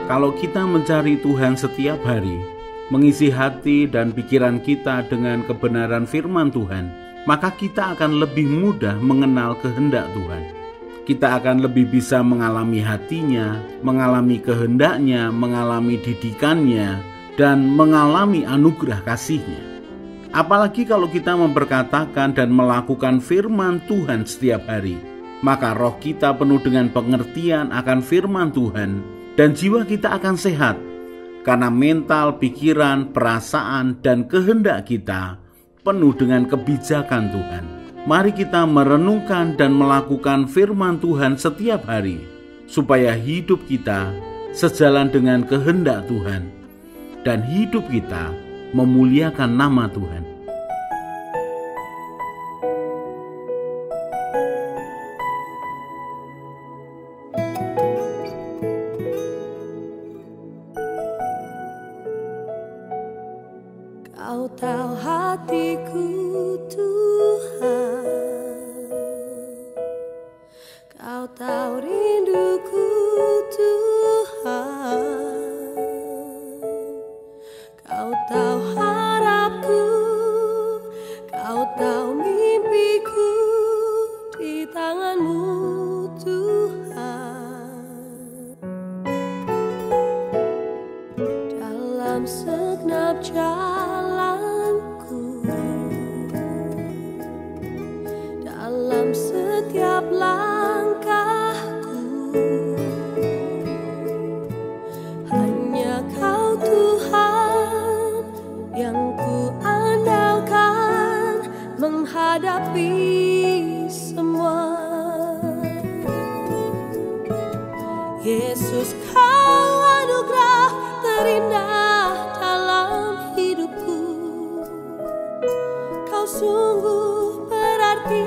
Kalau kita mencari Tuhan setiap hari, mengisi hati dan pikiran kita dengan kebenaran firman Tuhan, maka kita akan lebih mudah mengenal kehendak Tuhan. Kita akan lebih bisa mengalami hatinya, mengalami kehendaknya, mengalami didikannya, dan mengalami anugerah kasihnya. Apalagi kalau kita memperkatakan dan melakukan firman Tuhan setiap hari, maka roh kita penuh dengan pengertian akan firman Tuhan, dan jiwa kita akan sehat, karena mental, pikiran, perasaan, dan kehendak kita penuh dengan kebijakan Tuhan. Mari kita merenungkan dan melakukan firman Tuhan setiap hari, supaya hidup kita sejalan dengan kehendak Tuhan, dan hidup kita memuliakan nama Tuhan. Kau tahu hatiku Tuhan, Kau tahu rinduku Tuhan, Kau tahu harapku, Kau tahu mimpiku di tangan-Mu Tuhan. Dalam segenap jalanku, dalam setiap langkahku, hanya Kau Tuhan yang ku andalkan menghadapi semua. Yesus, Kau anugerah terindah dalam hidupku. Kau sungguh berarti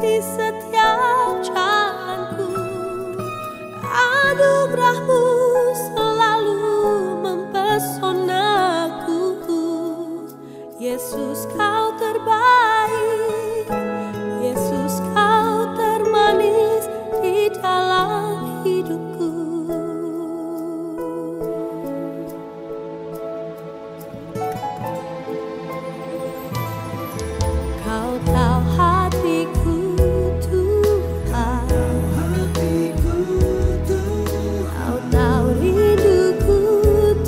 di setiap jalanku. Anugerah-Mu selalu mempesonaku. Yesus, Kau terbaik. Yesus, Kau termanis di dalam hidupku. Kau tahu hatiku Tuhan, Kau tahu rinduku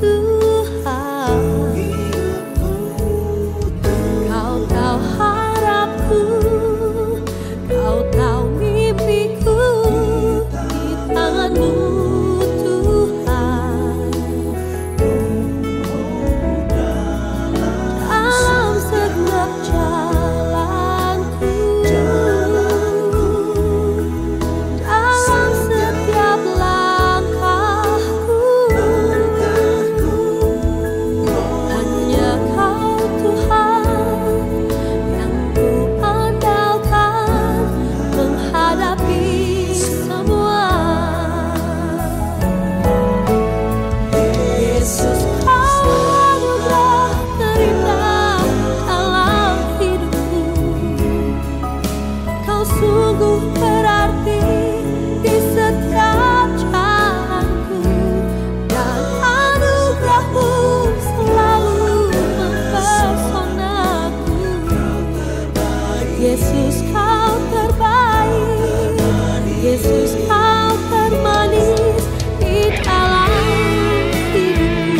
Tuhan, Kau tahu harapku, Kau tahu mimpiku di tangan-Mu Tuhan. Dalam segenap jalanku, dalam setiap langkahku, hanya Kau Tuhan yang ku andalkan menghadapi semua. Yesus, Kau anugerah terindah dalam hidupku. Kau sungguh berarti di setiap jalanku, dan anugerah-Mu selalu mempesonaku. Yesus, Kau terbaik. Yesus, Kau termanis di dalam hidupku.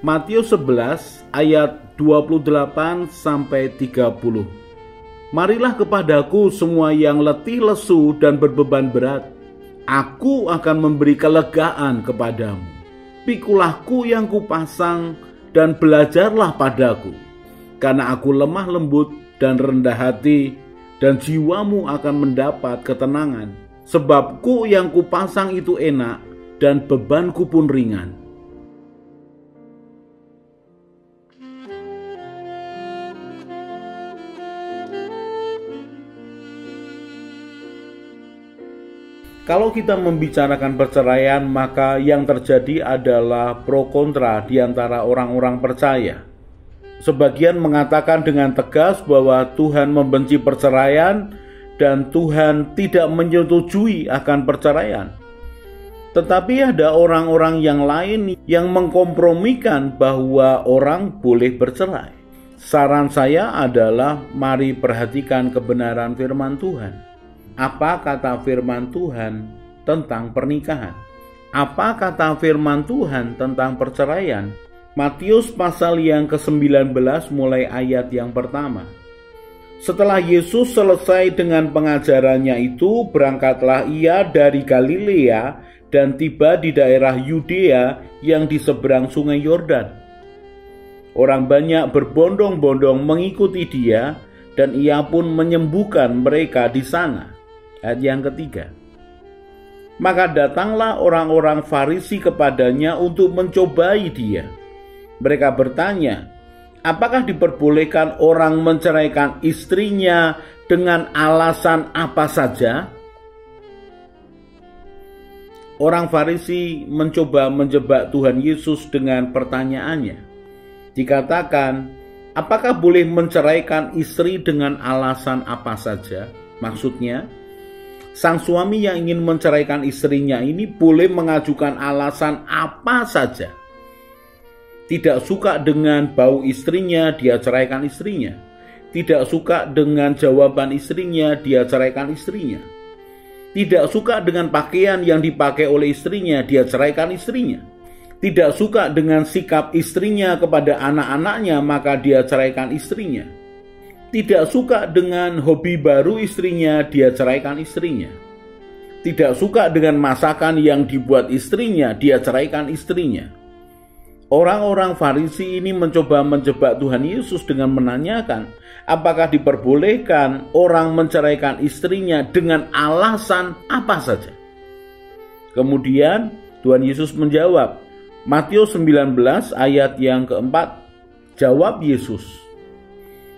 Matius 11 ayat 28 sampai 30. Marilah kepadaku semua yang letih lesu dan berbeban berat, aku akan memberi kelegaan kepadamu. Pikulahku yang kupasang dan belajarlah padaku, karena aku lemah lembut dan rendah hati, dan jiwamu akan mendapat ketenangan. Sebab kuk yang kupasang itu enak dan bebanku pun ringan. Kalau kita membicarakan perceraian, maka yang terjadi adalah pro kontra di antara orang-orang percaya. Sebagian mengatakan dengan tegas bahwa Tuhan membenci perceraian dan Tuhan tidak menyetujui akan perceraian. Tetapi ada orang-orang yang lain yang mengkompromikan bahwa orang boleh bercerai. Saran saya adalah mari perhatikan kebenaran firman Tuhan. Apa kata firman Tuhan tentang pernikahan? Apa kata firman Tuhan tentang perceraian? Matius pasal yang ke-19 mulai ayat yang pertama. Setelah Yesus selesai dengan pengajarannya itu, berangkatlah ia dari Galilea dan tiba di daerah Yudea yang di seberang sungai Yordan. Orang banyak berbondong-bondong mengikuti dia, dan ia pun menyembuhkan mereka di sana. Ayat yang ketiga. Maka datanglah orang-orang Farisi kepadanya untuk mencobai dia. Mereka bertanya, apakah diperbolehkan orang menceraikan istrinya dengan alasan apa saja? Orang Farisi mencoba menjebak Tuhan Yesus dengan pertanyaannya. Dikatakan, apakah boleh menceraikan istri dengan alasan apa saja? Maksudnya, sang suami yang ingin menceraikan istrinya ini boleh mengajukan alasan apa saja. Tidak suka dengan bau istrinya, dia ceraikan istrinya. Tidak suka dengan jawaban istrinya, dia ceraikan istrinya. Tidak suka dengan pakaian yang dipakai oleh istrinya, dia ceraikan istrinya. Tidak suka dengan sikap istrinya kepada anak-anaknya, maka dia ceraikan istrinya. Tidak suka dengan hobi baru istrinya, dia ceraikan istrinya. Tidak suka dengan masakan yang dibuat istrinya, dia ceraikan istrinya. Orang-orang Farisi ini mencoba menjebak Tuhan Yesus dengan menanyakan, apakah diperbolehkan orang menceraikan istrinya dengan alasan apa saja? Kemudian Tuhan Yesus menjawab, Matius 19 ayat yang keempat. Jawab Yesus,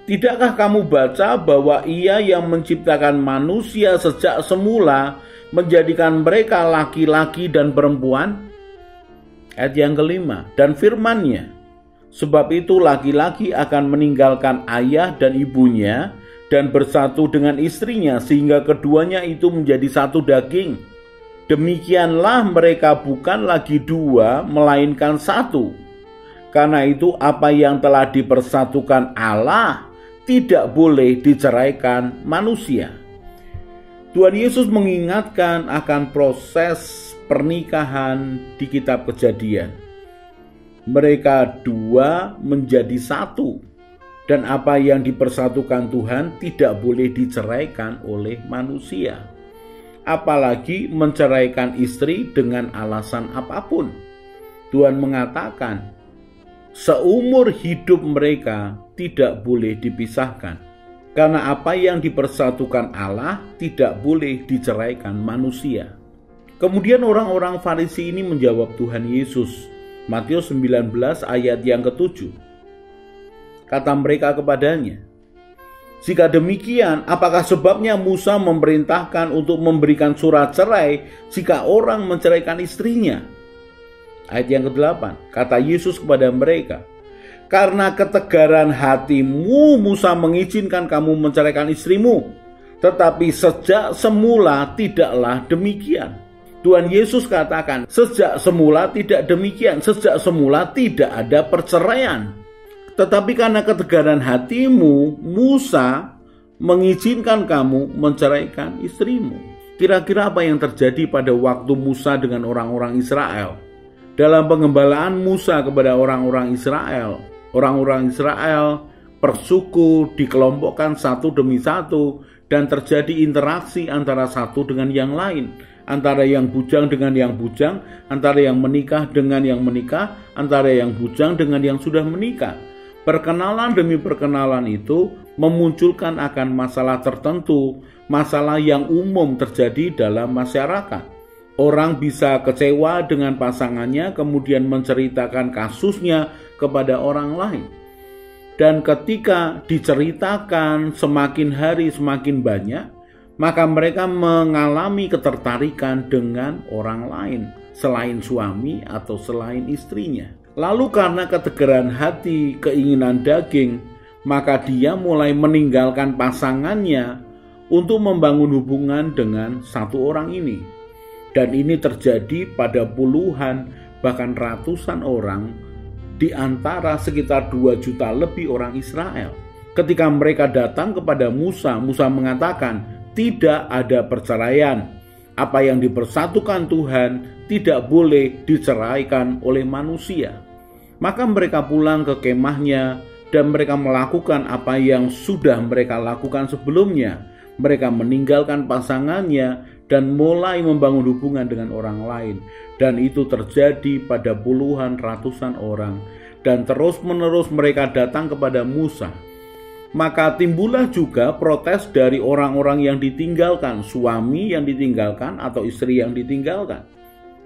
tidakkah kamu baca bahwa Ia yang menciptakan manusia sejak semula menjadikan mereka laki-laki dan perempuan? Ayat yang kelima, dan firman-Nya, sebab itu laki-laki akan meninggalkan ayah dan ibunya dan bersatu dengan istrinya sehingga keduanya itu menjadi satu daging. Demikianlah mereka bukan lagi dua melainkan satu. Karena itu apa yang telah dipersatukan Allah tidak boleh diceraikan manusia. Tuhan Yesus mengingatkan akan proses pernikahan di kitab Kejadian. Mereka dua menjadi satu, dan apa yang dipersatukan Tuhan tidak boleh diceraikan oleh manusia. Apalagi menceraikan istri dengan alasan apapun. Tuhan mengatakan, seumur hidup mereka tidak boleh dipisahkan. Karena apa yang dipersatukan Allah tidak boleh diceraikan manusia. Kemudian orang-orang Farisi ini menjawab Tuhan Yesus. Matius 19 ayat yang ke-7. Kata mereka kepadanya, jika demikian, apakah sebabnya Musa memerintahkan untuk memberikan surat cerai jika orang menceraikan istrinya? Ayat yang ke-8. Kata Yesus kepada mereka, karena ketegaran hatimu Musa mengizinkan kamu menceraikan istrimu, tetapi sejak semula tidaklah demikian. Tuhan Yesus katakan, sejak semula tidak demikian, sejak semula tidak ada perceraian. Tetapi karena ketegaran hatimu, Musa mengizinkan kamu menceraikan istrimu. Kira-kira apa yang terjadi pada waktu Musa dengan orang-orang Israel? Dalam pengembalaan Musa kepada orang-orang Israel per suku dikelompokkan satu demi satu, dan terjadi interaksi antara satu dengan yang lain, antara yang bujang dengan yang bujang, antara yang menikah dengan yang menikah, antara yang bujang dengan yang sudah menikah. Perkenalan demi perkenalan itu memunculkan akan masalah tertentu, masalah yang umum terjadi dalam masyarakat. Orang bisa kecewa dengan pasangannya, kemudian menceritakan kasusnya kepada orang lain. Dan ketika diceritakan semakin hari semakin banyak, maka mereka mengalami ketertarikan dengan orang lain selain suami atau selain istrinya. Lalu karena ketegaran hati, keinginan daging, maka dia mulai meninggalkan pasangannya untuk membangun hubungan dengan satu orang ini. Dan ini terjadi pada puluhan bahkan ratusan orang di antara sekitar 2 juta lebih orang Israel. Ketika mereka datang kepada Musa, Musa mengatakan tidak ada perceraian. Apa yang dipersatukan Tuhan tidak boleh diceraikan oleh manusia. Maka mereka pulang ke kemahnya dan mereka melakukan apa yang sudah mereka lakukan sebelumnya. Mereka meninggalkan pasangannya dan mulai membangun hubungan dengan orang lain. Dan itu terjadi pada puluhan ratusan orang. Dan terus-menerus mereka datang kepada Musa. Maka timbullah juga protes dari orang-orang yang ditinggalkan, suami yang ditinggalkan atau istri yang ditinggalkan.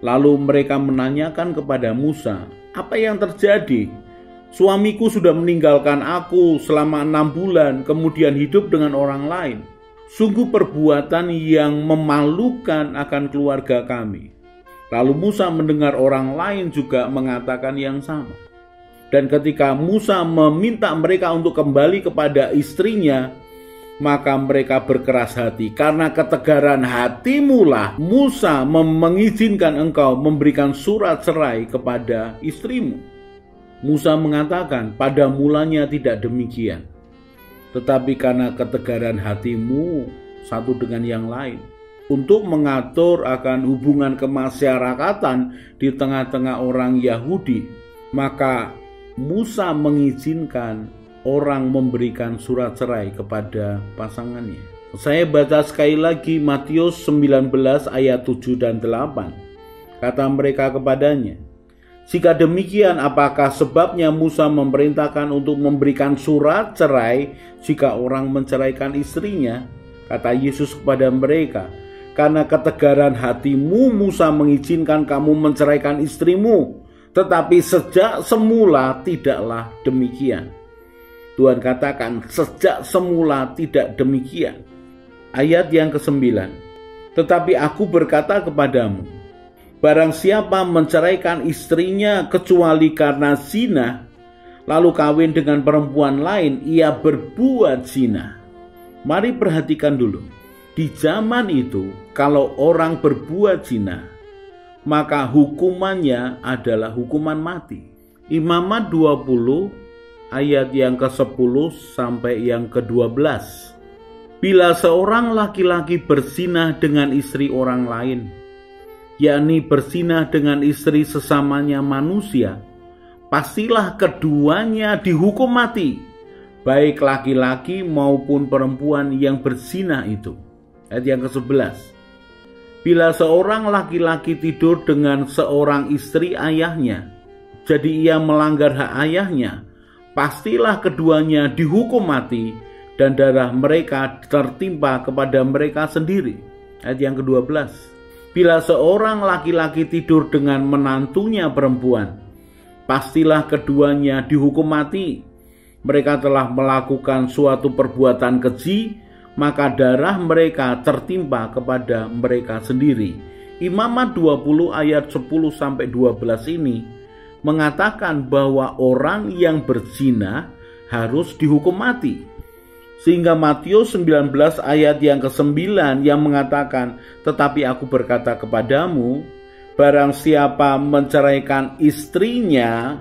Lalu mereka menanyakan kepada Musa, apa yang terjadi? Suamiku sudah meninggalkan aku selama 6 bulan, kemudian hidup dengan orang lain. Sungguh perbuatan yang memalukan akan keluarga kami. Lalu Musa mendengar orang lain juga mengatakan yang sama. Dan ketika Musa meminta mereka untuk kembali kepada istrinya, maka mereka berkeras hati. Karena ketegaran hatimulah Musa mengizinkan engkau memberikan surat cerai kepada istrimu. Musa mengatakan, pada mulanya tidak demikian. Tetapi karena ketegaran hatimu satu dengan yang lain, untuk mengatur akan hubungan kemasyarakatan di tengah-tengah orang Yahudi, maka Musa mengizinkan orang memberikan surat cerai kepada pasangannya. Saya baca sekali lagi Matius 19 ayat 7 dan 8. Kata mereka kepadanya, jika demikian, apakah sebabnya Musa memerintahkan untuk memberikan surat cerai jika orang menceraikan istrinya? Kata Yesus kepada mereka, karena ketegaran hatimu Musa mengizinkan kamu menceraikan istrimu, tetapi sejak semula tidaklah demikian. Tuhan katakan, sejak semula tidak demikian. Ayat yang ke-9, tetapi aku berkata kepadamu, barang siapa menceraikan istrinya kecuali karena zina, lalu kawin dengan perempuan lain, ia berbuat zina. Mari perhatikan dulu. Di zaman itu, kalau orang berbuat zina, maka hukumannya adalah hukuman mati. Imamat 20 ayat yang ke-10 sampai yang ke-12. Bila seorang laki-laki berzinah dengan istri orang lain, yakni berzinah dengan istri sesamanya manusia, pastilah keduanya dihukum mati, baik laki-laki maupun perempuan yang berzinah itu. Ayat yang ke-11. Bila seorang laki-laki tidur dengan seorang istri ayahnya, jadi ia melanggar hak ayahnya, pastilah keduanya dihukum mati dan darah mereka tertimpa kepada mereka sendiri. Ayat yang ke-12. Bila seorang laki-laki tidur dengan menantunya perempuan, pastilah keduanya dihukum mati. Mereka telah melakukan suatu perbuatan keji, maka darah mereka tertimpa kepada mereka sendiri. Imamat 20 ayat 10 sampai 12 ini mengatakan bahwa orang yang berzina harus dihukum mati. Sehingga Matius 19 ayat yang ke-9 yang mengatakan, tetapi aku berkata kepadamu, barang siapa menceraikan istrinya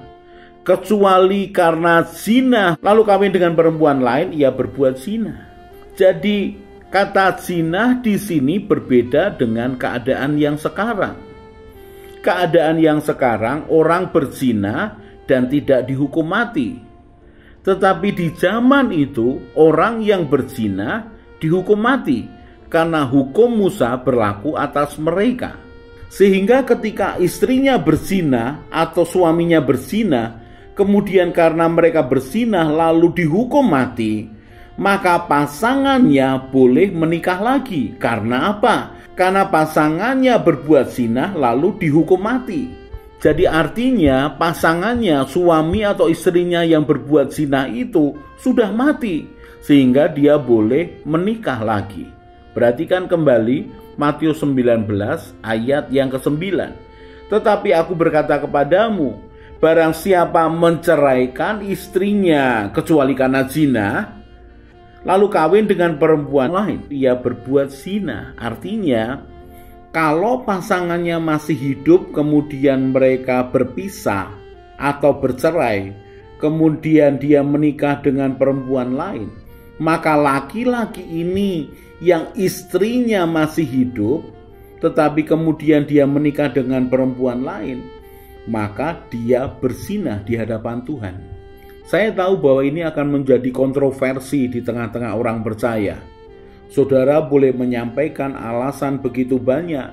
kecuali karena zina, lalu kawin dengan perempuan lain, ia berbuat zina. Jadi kata zina di sini berbeda dengan keadaan yang sekarang. Keadaan yang sekarang orang berzina dan tidak dihukum mati. Tetapi di zaman itu orang yang berzina dihukum mati karena hukum Musa berlaku atas mereka. Sehingga ketika istrinya berzina atau suaminya berzina, kemudian karena mereka berzina lalu dihukum mati, maka pasangannya boleh menikah lagi. Karena apa? Karena pasangannya berbuat zina lalu dihukum mati. Jadi artinya pasangannya, suami atau istrinya yang berbuat zina itu sudah mati, sehingga dia boleh menikah lagi. Perhatikan kembali Matius 19 ayat yang ke-9. Tetapi aku berkata kepadamu, barang siapa menceraikan istrinya kecuali karena zina, lalu kawin dengan perempuan lain, ia berbuat zina. Artinya, kalau pasangannya masih hidup kemudian mereka berpisah atau bercerai, kemudian dia menikah dengan perempuan lain, maka laki-laki ini yang istrinya masih hidup tetapi kemudian dia menikah dengan perempuan lain, maka dia berzina di hadapan Tuhan. Saya tahu bahwa ini akan menjadi kontroversi di tengah-tengah orang percaya. Saudara boleh menyampaikan alasan begitu banyak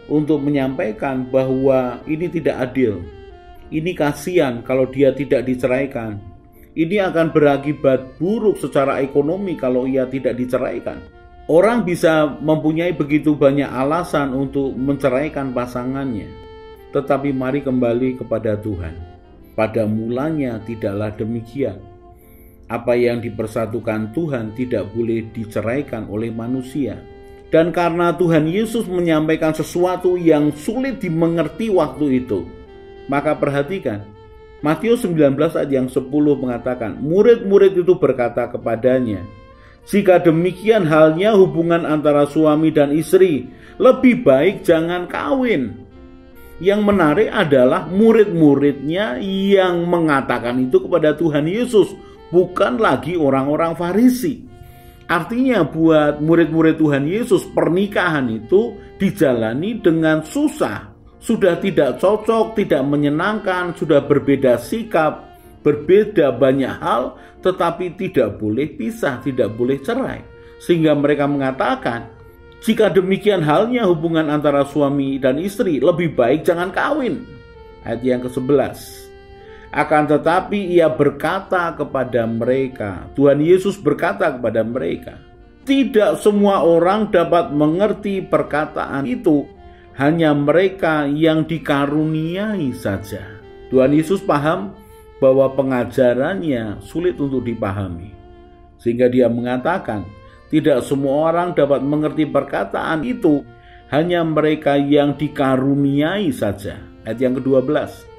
untuk menyampaikan bahwa ini tidak adil. Ini kasihan kalau dia tidak diceraikan. Ini akan berakibat buruk secara ekonomi kalau ia tidak diceraikan. Orang bisa mempunyai begitu banyak alasan untuk menceraikan pasangannya. Tetapi mari kembali kepada Tuhan. Pada mulanya tidaklah demikian. Apa yang dipersatukan Tuhan tidak boleh diceraikan oleh manusia. Dan karena Tuhan Yesus menyampaikan sesuatu yang sulit dimengerti waktu itu, maka perhatikan, Matius 19 ayat yang 10 mengatakan, murid-murid itu berkata kepadanya, jika demikian halnya hubungan antara suami dan istri, lebih baik jangan kawin. Yang menarik adalah murid-muridnya yang mengatakan itu kepada Tuhan Yesus, bukan lagi orang-orang Farisi. Artinya buat murid-murid Tuhan Yesus, pernikahan itu dijalani dengan susah. Sudah tidak cocok, tidak menyenangkan, sudah berbeda sikap, berbeda banyak hal, tetapi tidak boleh pisah, tidak boleh cerai. Sehingga mereka mengatakan, jika demikian halnya hubungan antara suami dan istri, lebih baik jangan kawin. Ayat yang ke-11. Akan tetapi ia berkata kepada mereka, Tuhan Yesus berkata kepada mereka, tidak semua orang dapat mengerti perkataan itu, hanya mereka yang dikaruniai saja. Tuhan Yesus paham bahwa pengajarannya sulit untuk dipahami. Sehingga dia mengatakan, tidak semua orang dapat mengerti perkataan itu, hanya mereka yang dikaruniai saja. Ayat yang ke-12.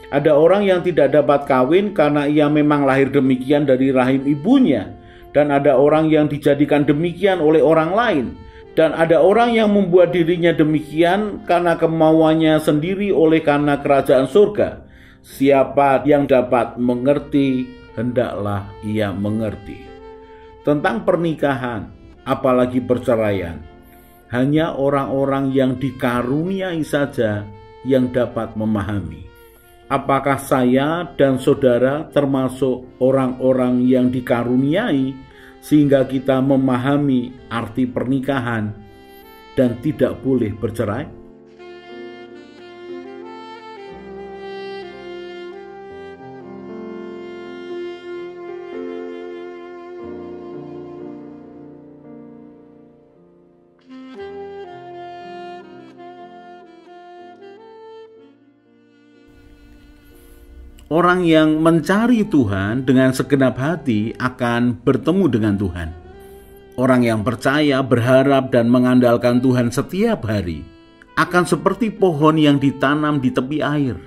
Ada orang yang tidak dapat kawin karena ia memang lahir demikian dari rahim ibunya. Dan ada orang yang dijadikan demikian oleh orang lain. Dan ada orang yang membuat dirinya demikian karena kemauannya sendiri oleh karena kerajaan surga. Siapa yang dapat mengerti, hendaklah ia mengerti. Tentang pernikahan, apalagi perceraian, hanya orang-orang yang dikaruniai saja yang dapat memahami. Apakah saya dan saudara termasuk orang-orang yang dikaruniai sehingga kita memahami arti pernikahan dan tidak boleh bercerai? Orang yang mencari Tuhan dengan segenap hati akan bertemu dengan Tuhan. Orang yang percaya, berharap, dan mengandalkan Tuhan setiap hari akan seperti pohon yang ditanam di tepi air.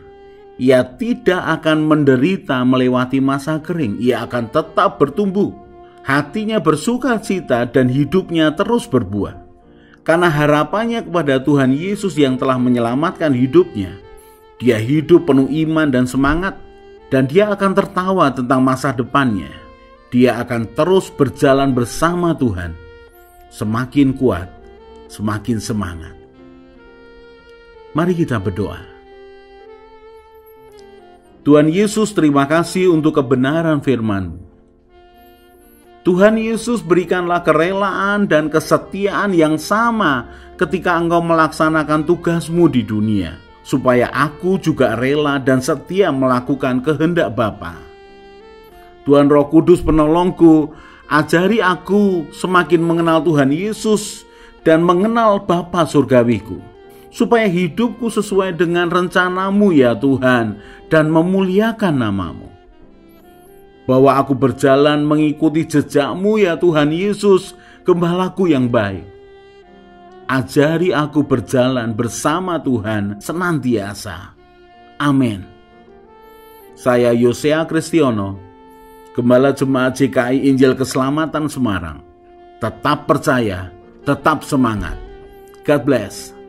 Ia tidak akan menderita melewati masa kering. Ia akan tetap bertumbuh. Hatinya bersukacita dan hidupnya terus berbuah. Karena harapannya kepada Tuhan Yesus yang telah menyelamatkan hidupnya. Dia hidup penuh iman dan semangat. Dan dia akan tertawa tentang masa depannya. Dia akan terus berjalan bersama Tuhan. Semakin kuat, semakin semangat. Mari kita berdoa. Tuhan Yesus, terima kasih untuk kebenaran firman-Mu. Tuhan Yesus, berikanlah kerelaan dan kesetiaan yang sama ketika Engkau melaksanakan tugas-Mu di dunia, supaya aku juga rela dan setia melakukan kehendak Bapa. Tuhan Roh Kudus penolongku, ajari aku semakin mengenal Tuhan Yesus dan mengenal Bapa surgawiku, supaya hidupku sesuai dengan rencana-Mu ya Tuhan, dan memuliakan nama-Mu. Bahwa aku berjalan mengikuti jejak-Mu ya Tuhan Yesus, Gembalaku yang baik. Ajari aku berjalan bersama Tuhan senantiasa. Amin. Saya Yosea Kristiono, Gembala Jemaat GKI Injil Keselamatan Semarang. Tetap percaya, tetap semangat. God bless.